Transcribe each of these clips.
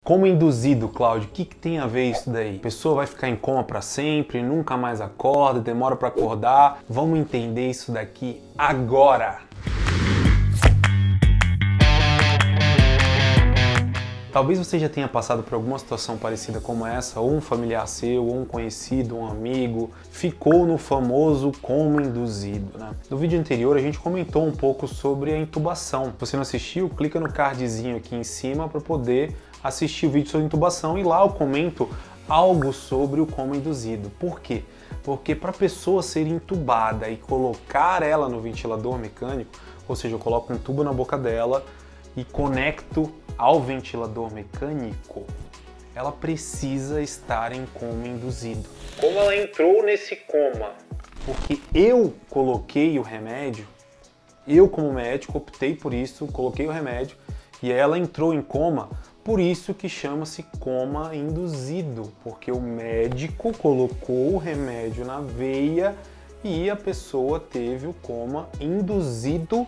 Coma induzido, Cláudio, o que tem a ver isso daí? A pessoa vai ficar em coma para sempre, nunca mais acorda, demora para acordar. Vamos entender isso daqui agora! Talvez você já tenha passado por alguma situação parecida como essa, ou um familiar seu, ou um conhecido, um amigo, ficou no famoso coma induzido, né? No vídeo anterior a gente comentou um pouco sobre a intubação. Se você não assistiu, clica no cardzinho aqui em cima para poder assistir o vídeo sobre intubação e lá eu comento algo sobre o coma induzido. Por quê? Porque para a pessoa ser intubada e colocar ela no ventilador mecânico, ou seja, eu coloco um tubo na boca dela e conecto ao ventilador mecânico, ela precisa estar em coma induzido. Como ela entrou nesse coma? Porque eu coloquei o remédio, eu como médico optei por isso, coloquei o remédio e ela entrou em coma, por isso que chama-se coma induzido, porque o médico colocou o remédio na veia e a pessoa teve o coma induzido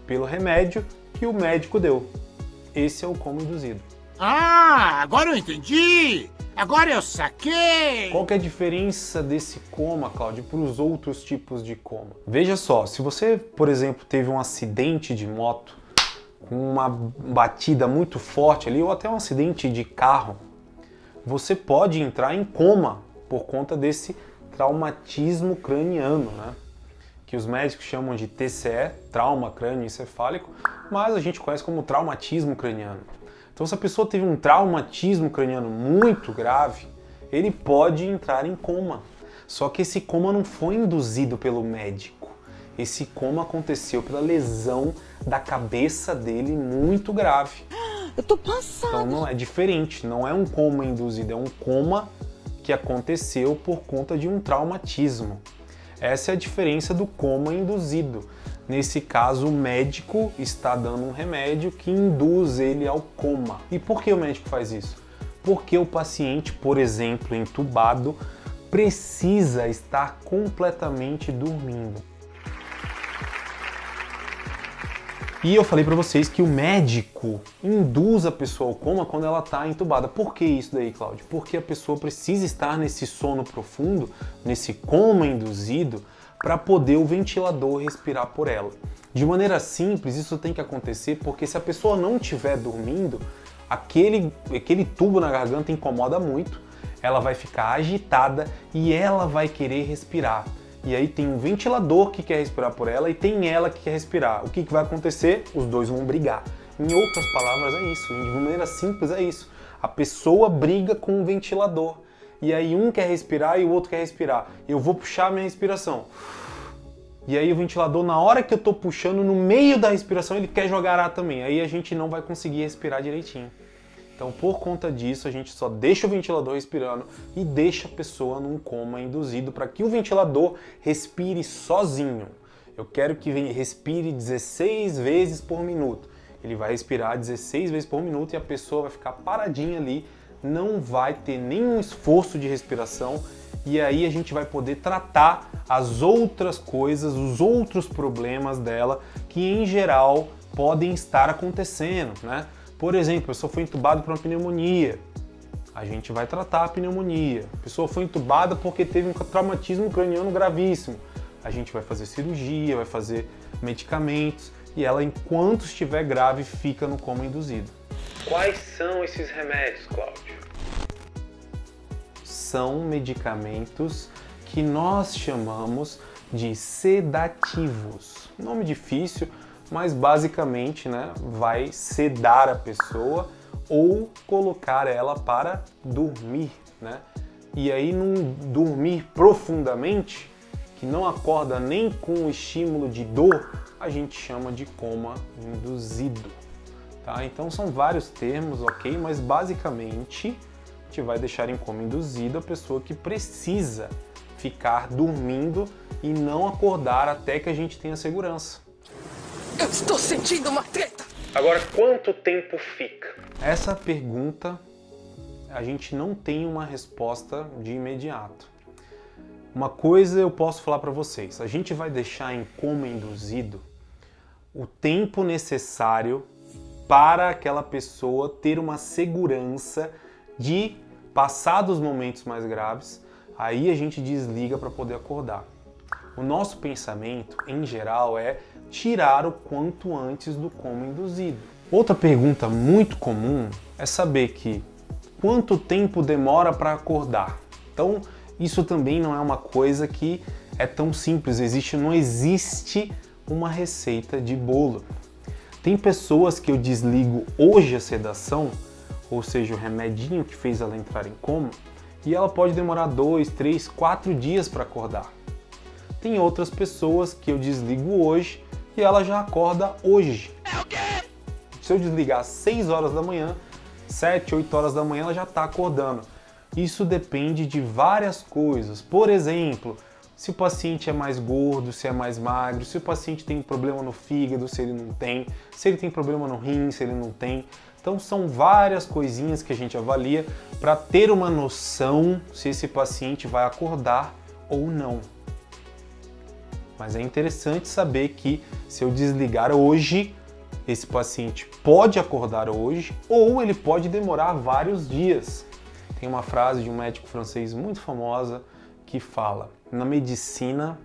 pelo remédio que o médico deu. Esse é o coma induzido. Ah, agora eu entendi! Agora eu saquei! Qual que é a diferença desse coma, Cláudio, para os outros tipos de coma? Veja só, se você, por exemplo, teve um acidente de moto, com uma batida muito forte ali, ou até um acidente de carro, você pode entrar em coma por conta desse traumatismo craniano, né? Que os médicos chamam de TCE, trauma crânioencefálico, mas a gente conhece como traumatismo craniano. Então, se a pessoa teve um traumatismo craniano muito grave, ele pode entrar em coma. Só que esse coma não foi induzido pelo médico. Esse coma aconteceu pela lesão da cabeça dele muito grave. Eu tô passada. Então não é diferente, não é um coma induzido, é um coma que aconteceu por conta de um traumatismo. Essa é a diferença do coma induzido. Nesse caso, o médico está dando um remédio que induz ele ao coma. E por que o médico faz isso? Porque o paciente, por exemplo, entubado, precisa estar completamente dormindo. E eu falei para vocês que o médico induz a pessoa ao coma quando ela está entubada. Por que isso daí, Cláudio? Porque a pessoa precisa estar nesse sono profundo, nesse coma induzido, para poder o ventilador respirar por ela. De maneira simples, isso tem que acontecer porque se a pessoa não estiver dormindo, aquele tubo na garganta incomoda muito, ela vai ficar agitada e ela vai querer respirar. E aí tem um ventilador que quer respirar por ela e tem ela que quer respirar. O que vai acontecer? Os dois vão brigar. Em outras palavras é isso, de maneira simples é isso. A pessoa briga com o ventilador. E aí um quer respirar e o outro quer respirar. Eu vou puxar a minha respiração. E aí o ventilador, na hora que eu tô puxando, no meio da respiração, ele quer jogar ar também. Aí a gente não vai conseguir respirar direitinho. Então, por conta disso, a gente só deixa o ventilador respirando e deixa a pessoa num coma induzido para que o ventilador respire sozinho. Eu quero que respire 16 vezes por minuto. Ele vai respirar 16 vezes por minuto e a pessoa vai ficar paradinha ali, não vai ter nenhum esforço de respiração e aí a gente vai poder tratar as outras coisas, os outros problemas dela que em geral podem estar acontecendo, né? Por exemplo, a pessoa foi entubada por uma pneumonia, a gente vai tratar a pneumonia. A pessoa foi entubada porque teve um traumatismo craniano gravíssimo, a gente vai fazer cirurgia, vai fazer medicamentos e ela, enquanto estiver grave, fica no coma induzido. Quais são esses remédios, Cláudio? São medicamentos que nós chamamos de sedativos. Nome difícil, mas basicamente, né, vai sedar a pessoa ou colocar ela para dormir, né? E aí num dormir profundamente, que não acorda nem com o estímulo de dor, a gente chama de coma induzido, tá? Então são vários termos, ok? Mas basicamente a gente vai deixar em coma induzido a pessoa que precisa ficar dormindo e não acordar até que a gente tenha segurança. Eu estou sentindo uma treta! Agora, quanto tempo fica? Essa pergunta a gente não tem uma resposta de imediato. Uma coisa eu posso falar para vocês, a gente vai deixar em coma induzido o tempo necessário para aquela pessoa ter uma segurança de, passados os momentos mais graves, aí a gente desliga para poder acordar. O nosso pensamento, em geral, é tirar o quanto antes do coma induzido. Outra pergunta muito comum é saber quanto tempo demora para acordar. Então, isso também não é uma coisa que é tão simples, não existe uma receita de bolo. Tem pessoas que eu desligo hoje a sedação, ou seja, o remedinho que fez ela entrar em coma, e ela pode demorar 2, 3, 4 dias para acordar. Tem outras pessoas que eu desligo hoje e ela já acorda hoje. Se eu desligar às 6 horas da manhã, 7, 8 horas da manhã ela já está acordando. Isso depende de várias coisas. Por exemplo, se o paciente é mais gordo, se é mais magro, se o paciente tem problema no fígado, se ele não tem, se ele tem problema no rim, se ele não tem. Então são várias coisinhas que a gente avalia para ter uma noção se esse paciente vai acordar ou não. Mas é interessante saber que se eu desligar hoje, esse paciente pode acordar hoje ou ele pode demorar vários dias. Tem uma frase de um médico francês muito famosa que fala: na medicina,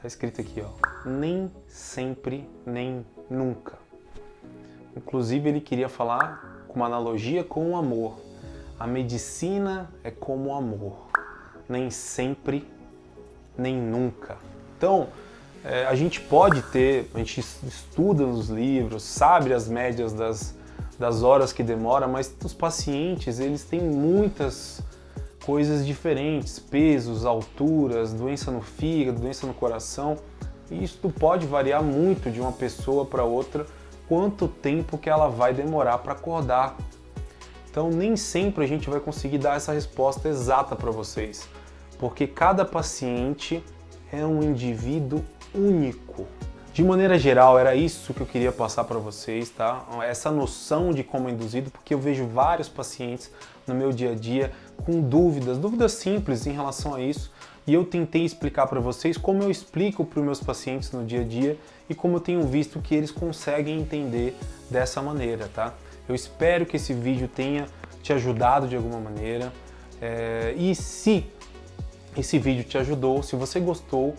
tá escrito aqui, ó, nem sempre, nem nunca. Inclusive ele queria falar com uma analogia com o amor. A medicina é como o amor, nem sempre, nem nunca. Então, a gente pode ter, a gente estuda nos livros, sabe as médias das horas que demora, mas os pacientes, eles têm muitas coisas diferentes, pesos, alturas, doença no fígado, doença no coração, e isso pode variar muito de uma pessoa para outra, quanto tempo que ela vai demorar para acordar. Então nem sempre a gente vai conseguir dar essa resposta exata para vocês, porque cada paciente é um indivíduo único. De maneira geral, era isso que eu queria passar para vocês, tá? Essa noção de coma induzido, porque eu vejo vários pacientes no meu dia a dia com dúvidas simples em relação a isso, e eu tentei explicar para vocês como eu explico para os meus pacientes no dia a dia e como eu tenho visto que eles conseguem entender dessa maneira, tá? Eu espero que esse vídeo tenha te ajudado de alguma maneira, e se esse vídeo te ajudou, se você gostou,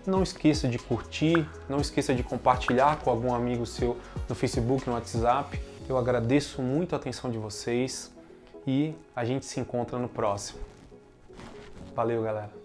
não esqueça de curtir, não esqueça de compartilhar com algum amigo seu no Facebook, no WhatsApp. Eu agradeço muito a atenção de vocês e a gente se encontra no próximo. Valeu, galera!